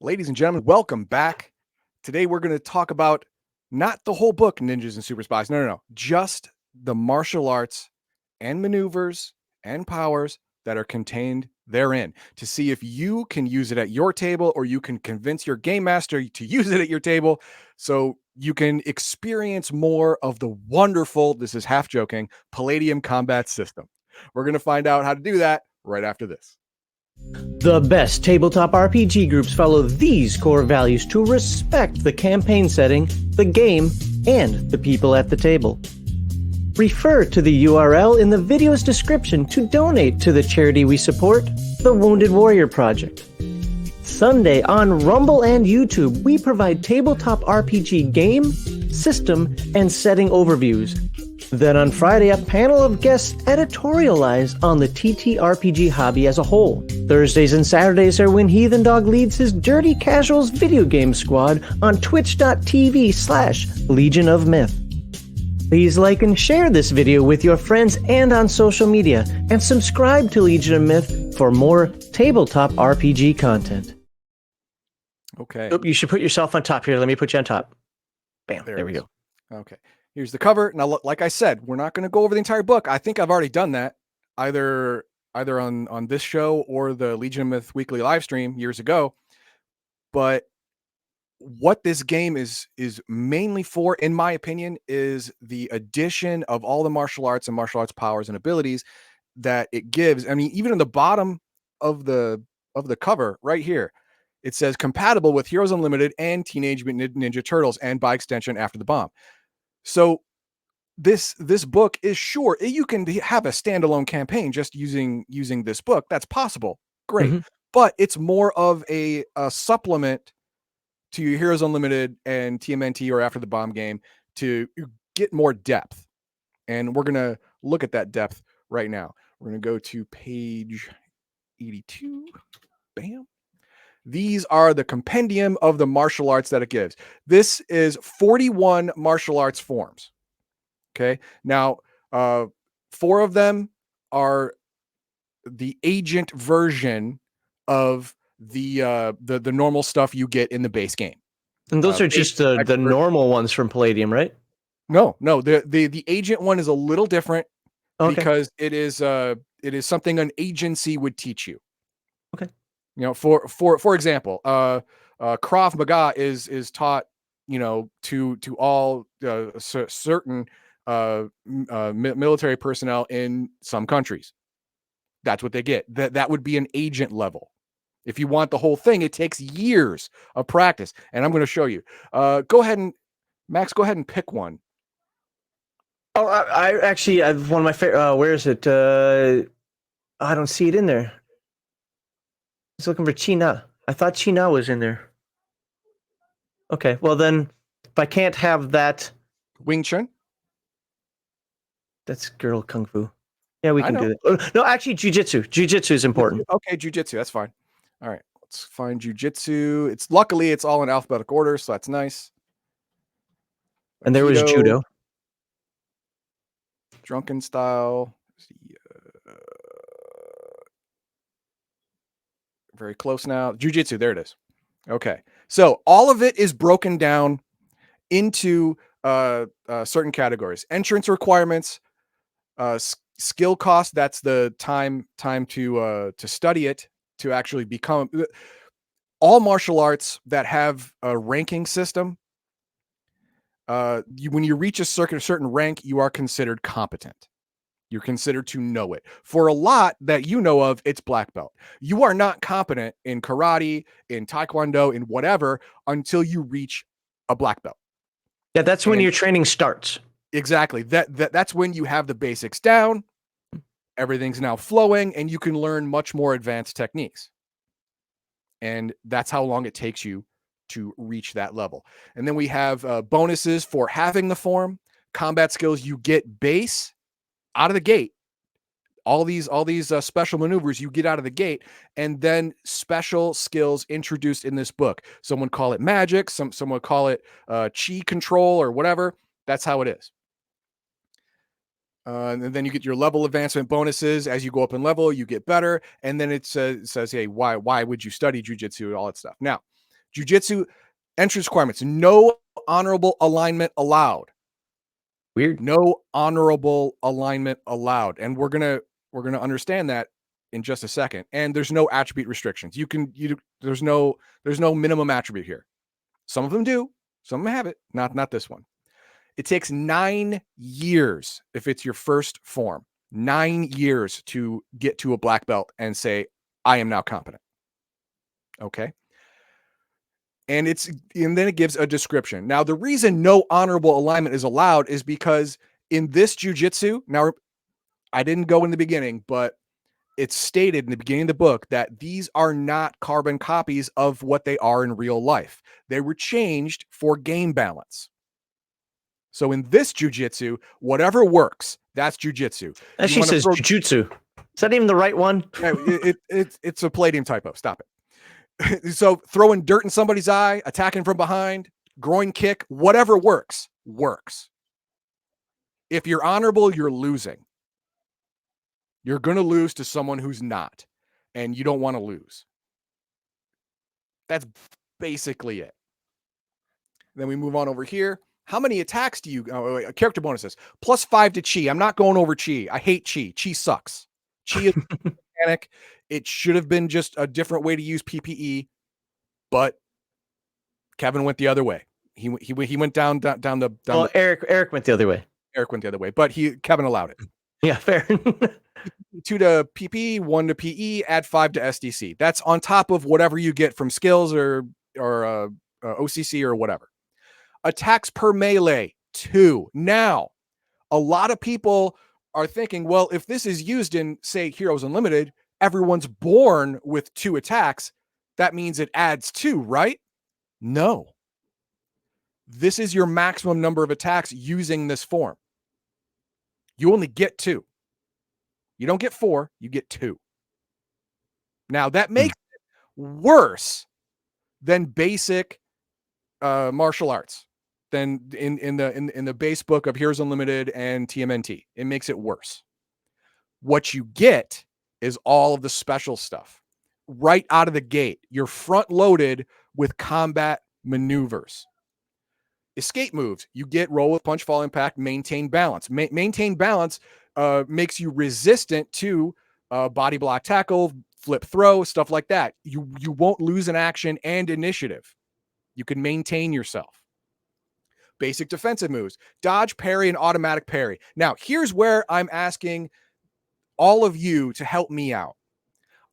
Ladies and gentlemen, welcome back. Today we're going to talk about not the whole book, Ninjas and Super Spies. No. Just the martial arts and maneuvers and powers that are contained therein to see if you can use it at your table or you can convince your game master to use it at your table so you can experience more of the wonderful, this is half joking, Palladium combat system. We're going to find out how to do that right after this. The best tabletop RPG groups follow these core values to respect the campaign setting, the game, and the people at the table. Refer to the URL in the video's description to donate to the charity we support, the Wounded Warrior Project. Sunday on Rumble and YouTube, we provide tabletop RPG game, system, and setting overviews. Then on Friday, a panel of guests editorialize on the TTRPG hobby as a whole. Thursdays and Saturdays are when Heathen Dog leads his Dirty Casuals video game squad on twitch.tv/legionofmyth. Please like and share this video with your friends and on social media, and subscribe to Legion of Myth for more tabletop RPG content. Okay. Oh, you should put yourself on top here. Let me put you on top. Bam. There we go. Okay. Here's the cover. Now, like I said, we're not going to go over the entire book. I think I've already done that either on this show or the Legion of Myth weekly live stream years ago. But what this game is mainly for, in my opinion, is the addition of all the martial arts and martial arts powers and abilities that it gives. I mean, even in the bottom of the cover right here, it says compatible with Heroes Unlimited and Teenage Mutant Ninja Turtles, and by extension, After the Bomb. So this book is sure you can have a standalone campaign just using this book. That's possible. Great. Mm-hmm. But it's more of a supplement to your Heroes Unlimited and TMNT or After the Bomb game to get more depth. And we're going to look at that depth right now. We're going to go to page 82. Bam. These are the compendium of the martial arts that it gives. This is 41 martial arts forms. Okay. Now, 4 of them are the agent version of the normal stuff you get in the base game. And those are just the normal ones from Palladium, right? No. The agent one is a little different because it is something an agency would teach you. Okay. You know, for example, Krav Maga is taught, to all certain military personnel in some countries. That's what they get. That would be an agent level. If you want the whole thing, it takes years of practice, and I'm going to show you. Go ahead and Max, go ahead and pick one. Oh, I actually have one of my favorite. Where is it? I don't see it in there. I was looking for China. I thought China was in there. Okay, well then, if I can't have that... Wing Chun? That's girl kung fu. Yeah, we can do that. No, actually, jujitsu. Jujitsu is important. Okay, jujitsu, that's fine. All right, let's find jujitsu. Luckily, it's all in alphabetical order, so that's nice. And there was judo. Drunken style. Very close now. Jiu-jitsu, there it is. Okay. So all of it is broken down into certain categories. Entrance requirements, skill cost, that's the time to study it, to actually become... All martial arts that have a ranking system, when you reach a certain rank, you are considered competent. You're considered to know it. For a lot that you know of, it's black belt. You are not competent in karate, in taekwondo, in whatever, until you reach a black belt. Yeah, that's when your training starts. Exactly. That's when you have the basics down. Everything's now flowing, and you can learn much more advanced techniques. And that's how long it takes you to reach that level. And then we have bonuses for having the form, combat skills. You get base out of the gate. All these special maneuvers you get out of the gate, and then special skills introduced in this book. Someone call it magic, someone call it chi control or whatever. That's how it is. And then you get your level advancement bonuses. As you go up in level, you get better. And then it says, hey, why would you study jujitsu and all that stuff? Now, Jujitsu entrance requirements: no honorable alignment allowed. Weird. No honorable alignment allowed. And we're gonna understand that in just a second. And there's no attribute restrictions. There's no minimum attribute here. Some of them do, some of them have it, not this one. It takes 9 years if it's your first form. 9 years to get to a black belt and say, I am now competent. Okay. And then it gives a description. Now, the reason no honorable alignment is allowed is because in this jujitsu, now I didn't go in the beginning, but it's stated in the beginning of the book that these are not carbon copies of what they are in real life. They were changed for game balance. So in this jujitsu, whatever works, that's jujitsu. As she says, jujutsu. Is that even the right one? It's a Palladium typo. Stop it. So throwing dirt in somebody's eye, attacking from behind, groin kick, whatever works. If you're honorable, you're losing. You're going to lose to someone who's not, and you don't want to lose. That's basically it. Then we move on over here. How many attacks do you... character bonuses. +5 to chi. I'm not going over chi. I hate chi. Chi sucks. Chi is mechanic. It should have been just a different way to use PPE, but Kevin went the other way. He went down the... Eric went the other way. Eric went the other way, but Kevin allowed it. Yeah, fair. 2 to PP, 1 to PE, add 5 to SDC. That's on top of whatever you get from skills or OCC or whatever. Attacks per melee, 2. Now, a lot of people are thinking, well, if this is used in, say, Heroes Unlimited, everyone's born with 2 attacks. That means it adds 2, right? No. This is your maximum number of attacks using this form. You only get 2. You don't get 4, you get 2. Now, that makes it worse than basic martial arts, than in the base book of Heroes Unlimited and TMNT. It makes it worse. What you get is all of the special stuff. Right out of the gate, you're front loaded with combat maneuvers. Escape moves, you get roll with punch, fall, impact, maintain balance. Maintain balance makes you resistant to body block tackle, flip throw, stuff like that. You won't lose an action and initiative. You can maintain yourself. Basic defensive moves, dodge, parry, and automatic parry. Now, here's where I'm asking all of you to help me out.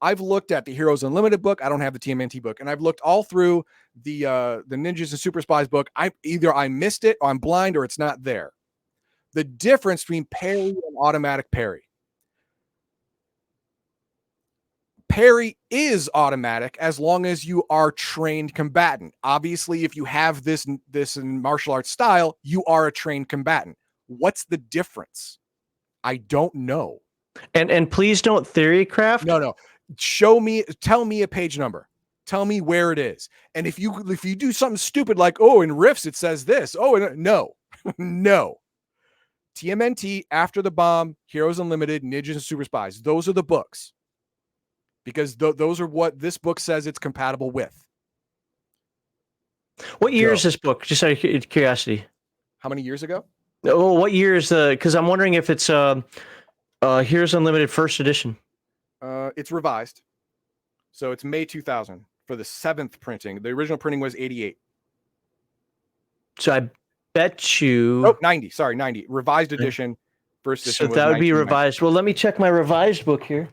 I've looked at the Heroes Unlimited book. I don't have the TMNT book. And I've looked all through the Ninjas and Super Spies book. Either I missed it, or I'm blind, or it's not there. The difference between parry and automatic parry. Parry is automatic as long as you are trained combatant. Obviously, if you have this in martial arts style, you are a trained combatant. What's the difference? I don't know. And please don't theory craft. No. Tell me a page number. Tell me where it is. And if you do something stupid like, oh, in Rifts it says this. Oh, no. No. TMNT, After the Bomb, Heroes Unlimited, Ninjas and Super Spies. Those are the books. Because those are what this book says it's compatible with. What year is this book? Just out of curiosity. How many years ago? Oh, what year is because I'm wondering if it's Heroes Unlimited first edition. It's revised. So it's May 2000 for the 7th printing. The original printing was 88. So I bet you... Oh, 90. Sorry, 90. Revised edition. First edition. So that would be revised. Well, let me check my revised book here.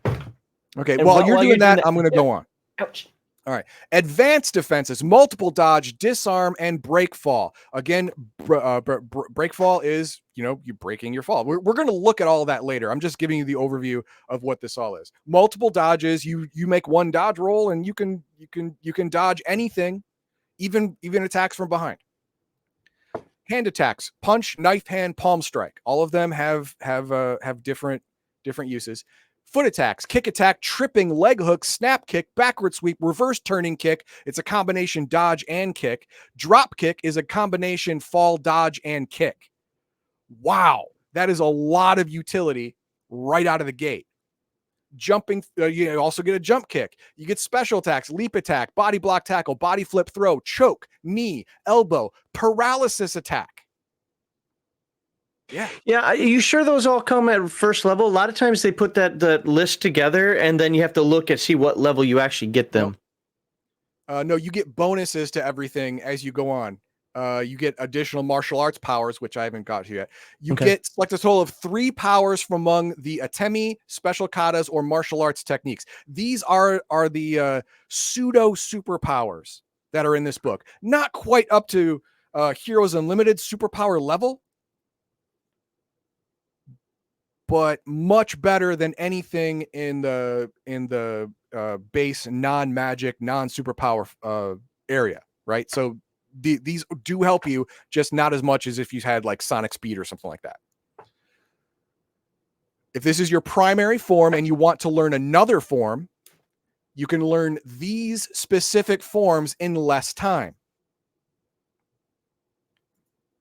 Okay, while you're doing that, I'm going to go on. Ouch. All right. Advanced defenses, multiple dodge, disarm, and break fall. Again, break fall is, you're breaking your fall. We're going to look at all of that later. I'm just giving you the overview of what this all is. Multiple dodges, you make one dodge roll and you can dodge anything, even attacks from behind. Hand attacks, punch, knife hand, palm strike. All of them have different uses. Foot attacks, kick attack, tripping, leg hook, snap kick, backward sweep, reverse turning kick. It's a combination dodge and kick. Drop kick is a combination fall, dodge, and kick. Wow, that is a lot of utility right out of the gate. jumping. You also get a jump kick. You get special attacks, leap attack, body block tackle, body flip throw, choke, knee, elbow, paralysis attack. Yeah. Yeah, are you sure those all come at first level? A lot of times they put that list together, and then you have to look and see what level you actually get them. No, you get bonuses to everything as you go on. You get additional martial arts powers, which I haven't got to yet. You get select a total of 3 powers from among the atemi, special katas, or martial arts techniques. These are the pseudo superpowers that are in this book. Not quite up to Heroes Unlimited superpower level, but much better than anything in the base non-magic, non-superpower area, right? So these do help you, just not as much as if you had like sonic speed or something like that. If this is your primary form and you want to learn another form, you can learn these specific forms in less time.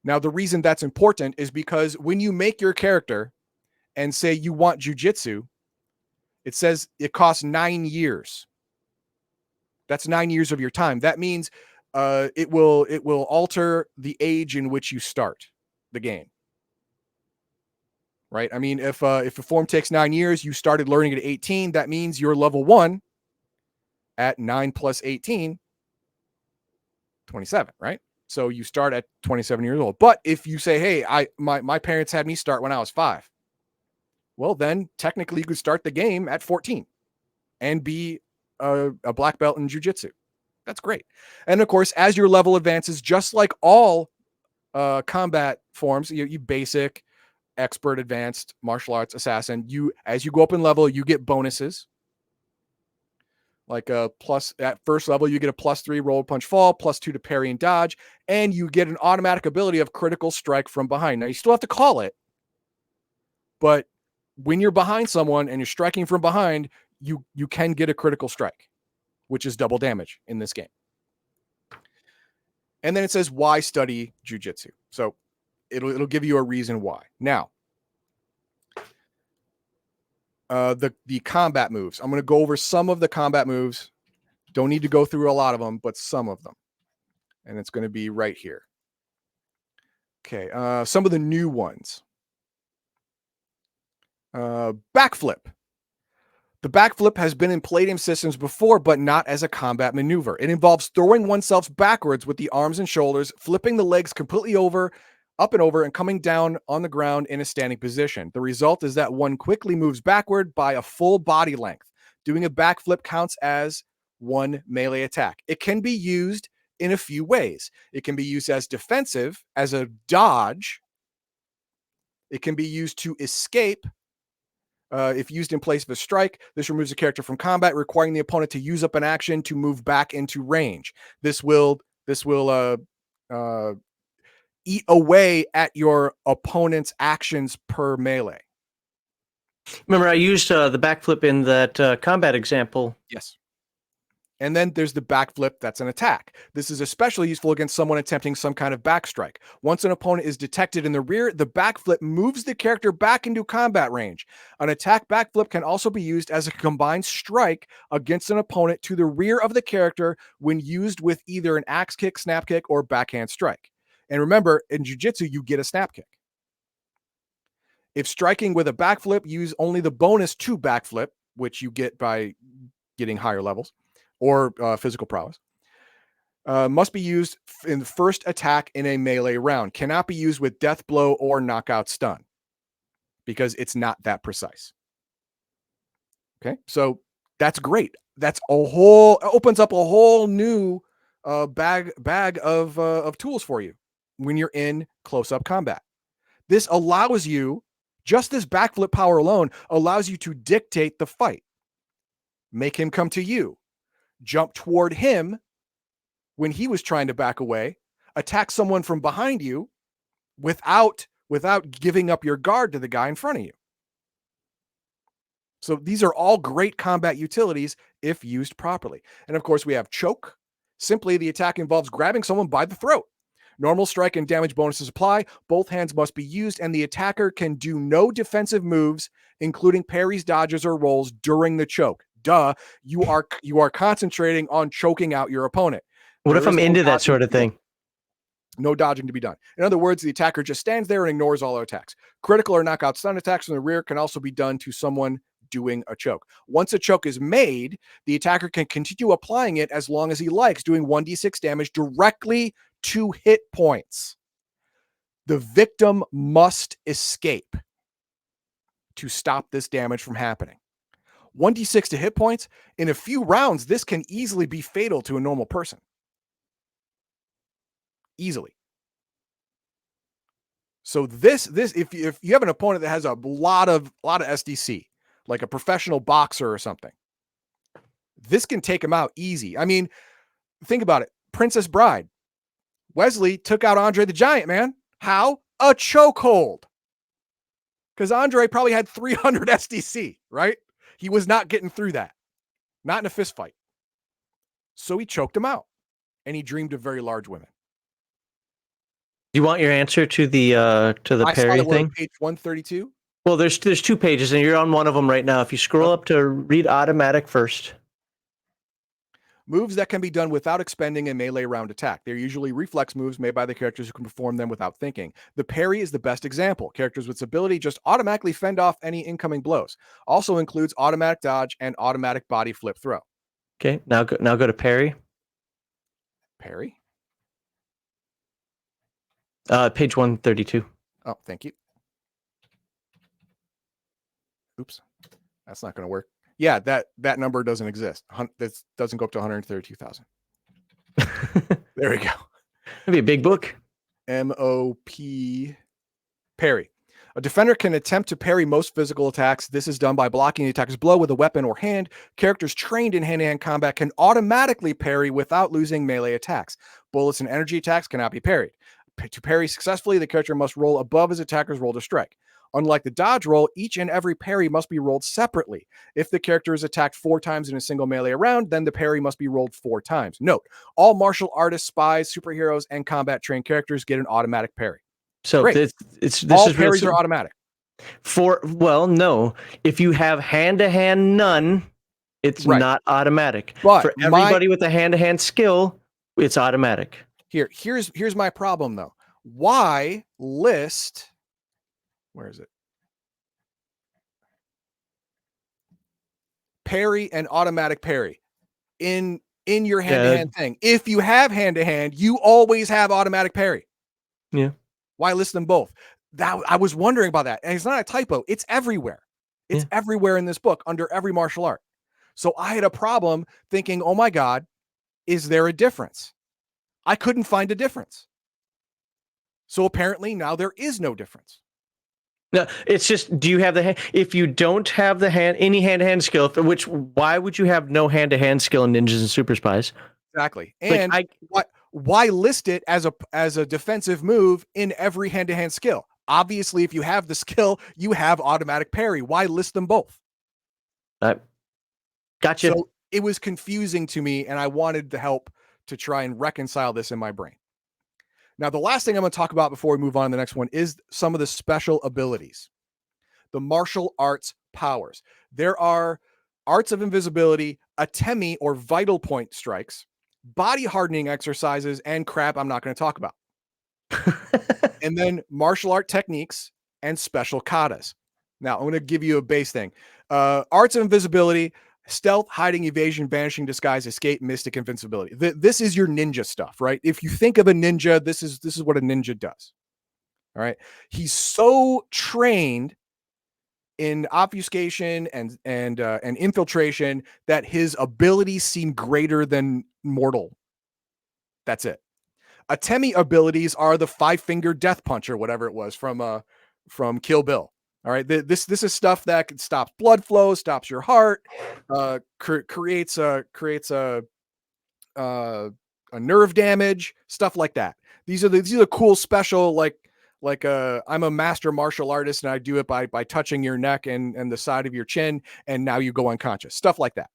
Now, the reason that's important is because when you make your character and say you want jujitsu, it says it costs 9 years. That's 9 years of your time. That means it will alter the age in which you start the game. Right? I mean, if a form takes 9 years, you started learning at 18, that means you're level 1 at 9 plus 18, 27, right? So you start at 27 years old. But if you say, hey, my parents had me start when I was 5, well, then technically you could start the game at 14 and be a black belt in jiu-jitsu. That's great. And of course, as your level advances, just like all combat forms, you basic, expert, advanced, martial arts, assassin, as you go up in level, you get bonuses. Like a plus at first level, you get a +3 roll, punch, fall, +2 to parry and dodge, and you get an automatic ability of critical strike from behind. Now you still have to call it, but when you're behind someone and you're striking from behind, you can get a critical strike, which is double damage in this game. And then it says, why study jujitsu? So it'll give you a reason why. Now, the combat moves. I'm going to go over some of the combat moves. Don't need to go through a lot of them, but some of them. And it's going to be right here. Okay, some of the new ones. Backflip. The backflip has been in Palladium systems before, but not as a combat maneuver. It involves throwing oneself backwards with the arms and shoulders, flipping the legs completely over, up and over, and coming down on the ground in a standing position. The result is that one quickly moves backward by a full body length. Doing a backflip counts as one melee attack. It can be used in a few ways. It can be used as defensive, as a dodge. It can be used to escape. If used in place of a strike, this removes a character from combat, requiring the opponent to use up an action to move back into range. This will eat away at your opponent's actions per melee. Remember, I used the backflip in that combat example. Yes. And then there's the backflip, that's an attack. This is especially useful against someone attempting some kind of backstrike. Once an opponent is detected in the rear, the backflip moves the character back into combat range. An attack backflip can also be used as a combined strike against an opponent to the rear of the character when used with either an axe kick, snap kick, or backhand strike. And remember, in jiu-jitsu, you get a snap kick. If striking with a backflip, use only the bonus to backflip, which you get by getting higher levels, or physical prowess, must be used in the first attack in a melee round. Cannot be used with death blow or knockout stun because it's not that precise. Okay, so that's great. That's opens up a whole new bag of tools for you when you're in close-up combat. This allows you, just this backflip power alone allows you to dictate the fight. Make him come to you. Jump toward him when he was trying to back away, attack someone from behind you without giving up your guard to the guy in front of you. So these are all great combat utilities if used properly. And of course, we have choke. Simply, the attack involves grabbing someone by the throat. Normal strike and damage bonuses apply. Both hands must be used, and the attacker can do no defensive moves, including parries, dodges, or rolls during the choke. Duh, you are concentrating on choking out your opponent. What if I'm into that sort of thing? No dodging to be done. In other words, the attacker just stands there and ignores all our attacks. Critical or knockout stun attacks from the rear can also be done to someone doing a choke. Once a choke is made, the attacker can continue applying it as long as he likes, doing 1d6 damage directly to hit points. The victim must escape to stop this damage from happening. 1d6 to hit points. In a few rounds, this can easily be fatal to a normal person. Easily. So this if you have an opponent that has a lot of SDC, like a professional boxer or something, this can take him out easy. I mean, think about it. Princess Bride. Wesley took out Andre the Giant, man. How? A chokehold. Because Andre probably had 300 SDC, right? He was not getting through that. Not in a fist fight. So he choked him out. And he dreamed of very large women. Do you want your answer to the parry thing? Page 132. Well, there's 2 pages, and you're on one of them right now. If you scroll up to read automatic first. Moves that can be done without expending a melee round attack. They're usually reflex moves made by the characters who can perform them without thinking. The parry is the best example. Characters with this ability just automatically fend off any incoming blows. Also includes automatic dodge and automatic body flip throw. Okay, now go to parry. Parry? Page 132. Oh, thank you. Oops. That's not going to work. Yeah, that number doesn't exist. That doesn't go up to 132,000. There we go. That'd be a big book. MOP parry. A defender can attempt to parry most physical attacks. This is done by blocking the attacker's blow with a weapon or hand. Characters trained in hand-to-hand combat can automatically parry without losing melee attacks. Bullets and energy attacks cannot be parried. To parry successfully, the character must roll above his attacker's roll to strike. Unlike the dodge roll, each and every parry must be rolled separately. If the character is attacked 4 times in a single melee round, then the parry must be rolled 4 times. Note, all martial artists, spies, superheroes, and combat-trained characters get an automatic parry. So Great. All parries are automatic. No. If you have hand-to-hand none, it's not automatic. But for everybody with a hand-to-hand skill, it's automatic. Here's my problem though. Why list? Where is it? Parry and automatic parry in your hand-to-hand thing. If you have hand-to-hand, you always have automatic parry. Yeah. Why list them both? I was wondering about that. And it's not a typo. It's everywhere. It's everywhere in this book under every martial art. So I had a problem thinking, oh my God, is there a difference? I couldn't find a difference. So apparently now there is no difference. No, it's just, do you have the hand? If you don't have any hand-to-hand skill, why would you have no hand-to-hand skill in Ninjas and Super Spies? Exactly. And why list it as a defensive move in every hand-to-hand skill? Obviously, if you have the skill, you have automatic parry. Why list them both? Gotcha. So it was confusing to me, and I wanted the help to try and reconcile this in my brain. Now, the last thing I'm going to talk about before we move on to the next one is some of the special abilities, the martial arts powers. There are arts of invisibility, atemi or vital point strikes, body hardening exercises, and crap I'm not going to talk about. And then martial art techniques and special katas. Now, I'm going to give you a base thing. Arts of invisibility, stealth, hiding, evasion, vanishing, disguise, escape, mystic, invincibility. This is your ninja stuff, right? If you think of a ninja, this is what a ninja does. All right. He's so trained in obfuscation and infiltration that his abilities seem greater than mortal. That's it. Atemi abilities are the 5-finger death punch or whatever it was from Kill Bill. All right, this is stuff that stops blood flow, stops your heart, creates a nerve damage, stuff like that. These are the cool special like I'm a master martial artist and I do it by touching your neck and the side of your chin, and now you go unconscious, stuff like that.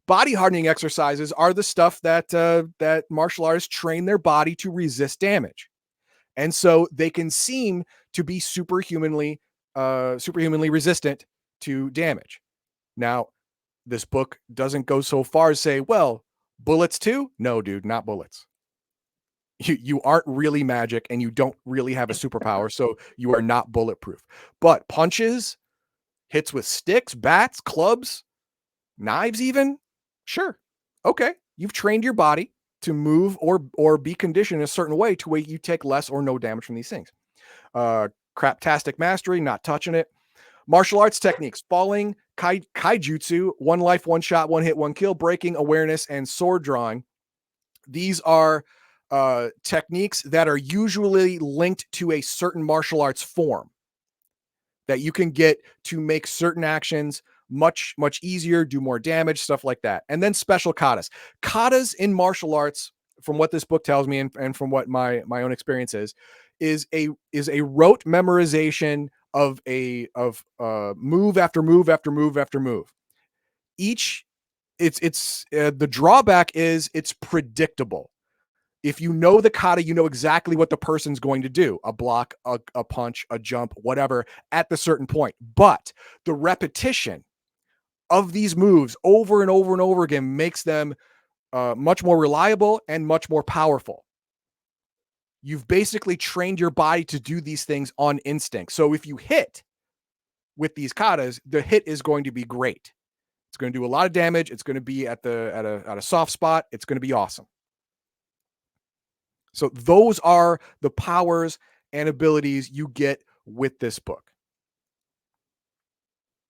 Body hardening exercises are the stuff that that martial artists train their body to resist damage, and so they can seem to be superhumanly resistant to damage. Now, this book doesn't go so far as say, well, bullets too? No, dude, not bullets. You aren't really magic and you don't really have a superpower, so you are not bulletproof. But punches, hits with sticks, bats, clubs, knives even, sure. Okay. You've trained your body to move or be conditioned in a certain way to where you take less or no damage from these things. Craptastic mastery, not touching it. Martial arts techniques, falling, kaijutsu, one life, one shot, one hit, one kill, breaking, awareness, and sword drawing. These are techniques that are usually linked to a certain martial arts form that you can get to make certain actions much easier, do more damage, stuff like that. And then special katas. Katas in martial arts, from what this book tells me and from what my own experience is a rote memorization of move after move after move after move. It's the drawback is it's predictable. If you know the kata, you know exactly what the person's going to do, a block, a punch, a jump, whatever, at the certain point. But the repetition of these moves over and over and over again makes them much more reliable and much more powerful. You've basically trained your body to do these things on instinct. So if you hit with these katas, the hit is going to be great. It's going to do a lot of damage. It's going to be at a soft spot. It's going to be awesome. So those are the powers and abilities you get with this book.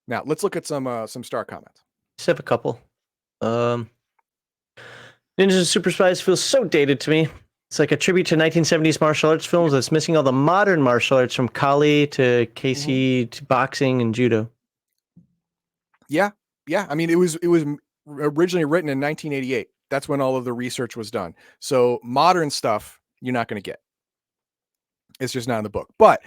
Now let's look at some star comments. Just have a couple. Ninjas and Superspies feels so dated to me. It's like a tribute to 1970s martial arts films that's missing all the modern martial arts from Kali to Casey to boxing and judo. Yeah. I mean, it was originally written in 1988. That's when all of the research was done. So modern stuff you're not going to get. It's just not in the book. But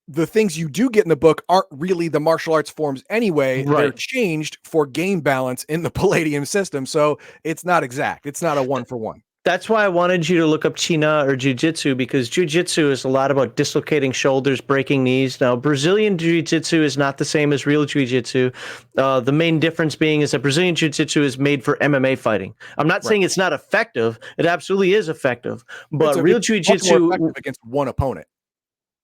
the things you do get in the book aren't really the martial arts forms anyway. Right. They're changed for game balance in the Palladium system. So it's not exact. It's not a 1-for-1. That's why I wanted you to look up China or Jiu-Jitsu, because Jiu-Jitsu is a lot about dislocating shoulders, breaking knees. Now, Brazilian Jiu-Jitsu is not the same as real Jiu-Jitsu. The main difference being is that Brazilian Jiu-Jitsu is made for MMA fighting. I'm not saying it's not effective. It absolutely is effective. But real Jiu-Jitsu against one opponent.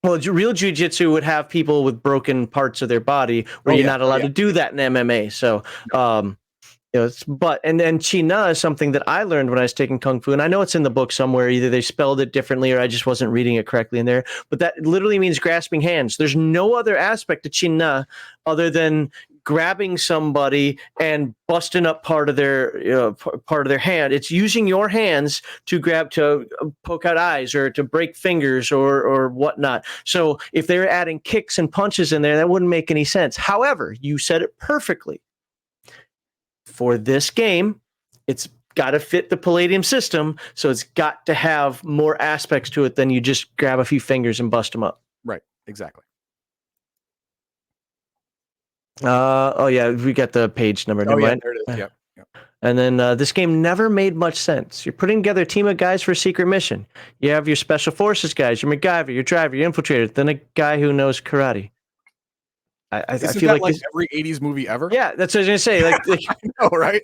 Well, real Jiu-Jitsu would have people with broken parts of their body where you're not allowed to do that in MMA. So, and then China is something that I learned when I was taking Kung Fu, and I know it's in the book somewhere. Either they spelled it differently or I just wasn't reading it correctly in there. But that literally means grasping hands. There's no other aspect of China other than grabbing somebody and busting up part of their hand. It's using your hands to poke out eyes or to break fingers or whatnot. So if they're adding kicks and punches in there, that wouldn't make any sense. However, you said it perfectly. For this game, it's got to fit the Palladium system, so it's got to have more aspects to it than you just grab a few fingers and bust them up. Right, exactly. We got the page number. There it is. Yep. And then this game never made much sense. You're putting together a team of guys for a secret mission. You have your special forces guys, your MacGyver, your driver, your infiltrator, then a guy who knows karate. I feel like every 80s movie ever. Yeah, that's what I was gonna say. Like I know, right?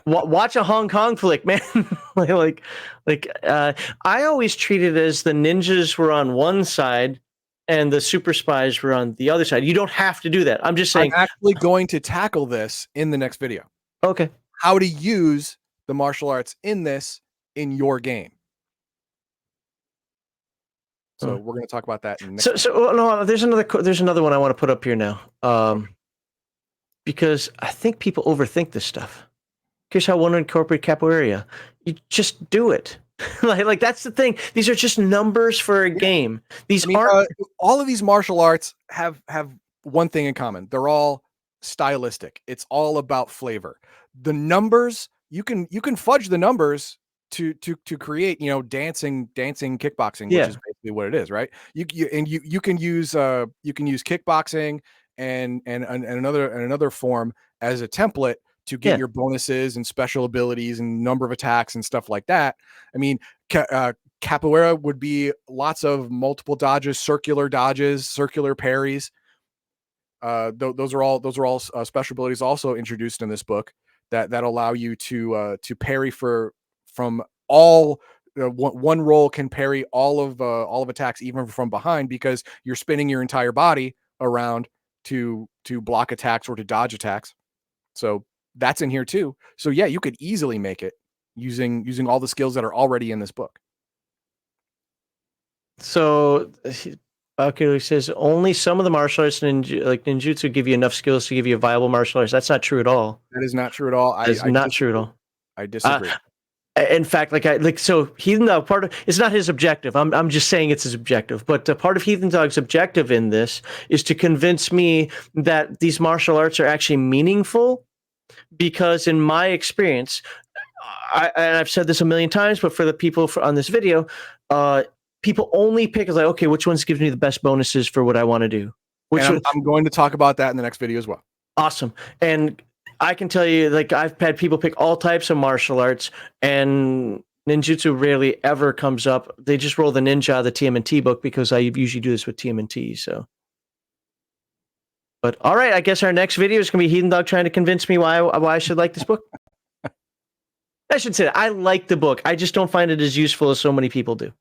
Watch a Hong Kong flick, man. I always treated it as the ninjas were on one side and the super spies were on the other side. You don't have to do that. I'm just saying. I'm actually going to tackle this in the next video. Okay. How to use the martial arts in your game. So we're going to talk about that. There's another one I want to put up here now, because I think people overthink this stuff. Here's how one incorporate capoeira. You just do it. like that's the thing. These are just numbers for a game. All of these martial arts have one thing in common. They're all stylistic. It's all about flavor. The numbers, you can fudge the numbers to create, dancing kickboxing, which is basically what it is, right? You can use kickboxing and another form as a template to get your bonuses and special abilities and number of attacks and stuff like that. I mean, capoeira would be lots of multiple dodges, circular parries. Those are all special abilities also introduced in this book that allow you to parry from all. One roll can parry all of attacks, even from behind, because you're spinning your entire body around to block attacks or to dodge attacks. So that's in here too. So yeah, you could easily make it using all the skills that are already in this book. So he says only some of the martial arts like ninjutsu give you enough skills to give you a viable martial arts. That's not true at all. That is not true at all. It's not true at all. I disagree. In fact, so Heathen Dog, part of it's not his objective. I'm just saying it's his objective. But part of Heathen Dog's objective in this is to convince me that these martial arts are actually meaningful, because in my experience, and I've said this a million times, but for the people on this video, people only pick like, okay, which ones gives me the best bonuses for what I want to do? I'm going to talk about that in the next video as well. Awesome. And I can tell you, like, I've had people pick all types of martial arts, and ninjutsu rarely ever comes up. They just roll the ninja, the TMNT book, because I usually do this with TMNT. So, but all right, I guess our next video is going to be Heathen Dog trying to convince me why I should like this book. I should say that I like the book. I just don't find it as useful as so many people do.